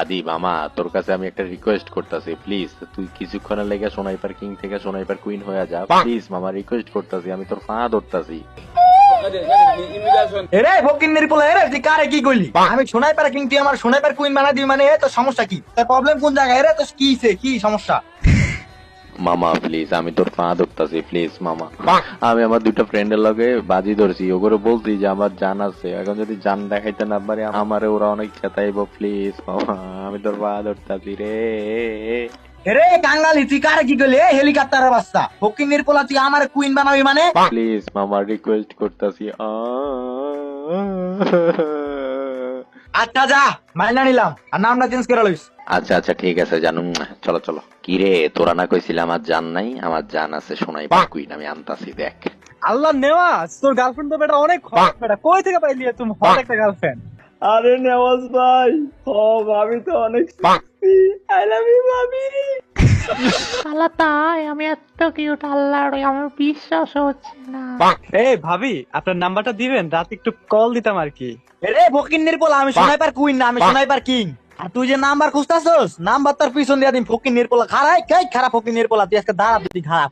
আদি মামা, তোর কাছে আমি একটা রিকোয়েস্ট করতেছি, প্লিজ তুই কিছুক্ষণের লেগে সোনাইপার কিং থেকে সোনাইপার কুইন হয়ে যা, প্লিজ মামা, রিকোয়েস্ট করতেছি, আমি তোর পা ধরতাছি। এরে ফকিন্নির পোলা, এরে তুই কারে কি কইলি? আমি সোনাইপার কিং, তুই আমার সোনাইপার কুইন বানাই দিবি মানে তোর সমস্যা কি? তোর প্রবলেম কোন জায়গায়? এরে তোর কি সমস্যা? মামা প্লিজ, আমি তোর পা ধরতাছি, প্লিজ মামা। আমি আমার দুইটা ফ্রেন্ডের লগে বাজি ধরছি, ওগুলো বলছি যে আমার জান আছে, এখন যদি জান দেখাইতে না পারে আমারে ওরা অনেক চেতাইব, প্লিজ মামা, আমি তোর পা ধরতাছি রে। এরে কাঙ্গালি, তুই কারে কি কইলি? এই হেলিকপ্টারের বাচ্চা ফকিন্নির পোলা, তুই আমার কুইন বানাবি মানে? প্লিজ মামা, রিকোয়েস্ট করতাছি। আচ্ছা যা, মাইনা নিলাম, আর নামটা চেঞ্জ করে লইস। আচ্ছা আচ্ছা ঠিক আছে জানু, চলো চলো। কি রে, তোরা না কইছিলি আমার জান নাই? আমার জান আছে, সোনাইপার কুইন আমি আনতাছি, দেখ। আল্লাহ নেওয়াজ, তোর গার্লফ্রেন্ড তো বেটা অনেক হট বেটা, কই থেকে পাইলি তুমি হট একটা গার্লফ্রেন্ড? আরে নেওয়াজ ভাই, ও ভাবি তো অনেক সেক্সি, আই লাভ ইউ ভাবি। শালা তাই? আমি এত কিউট, আল্লাহ রে, আমার বিশ্বাস হচ্ছে না। এই ভাবি, আপনার নাম্বারটা দিবেন, রাত একটু কল দিতাম আর কি। এরে ফকিন্নির পোলা, আমি সোনাইপার কুইন না, আমি সোনাইপার কিং। আর তুই যে নাম্বার খুঁজতাছস, নাম্বার তার পিছন দিয়া দিন। ফকিন্নির পোলা খারাপ, খারাপ ফকিন্নির পোলা, তুই আজকে দাঁড়া, তুই খারাপ।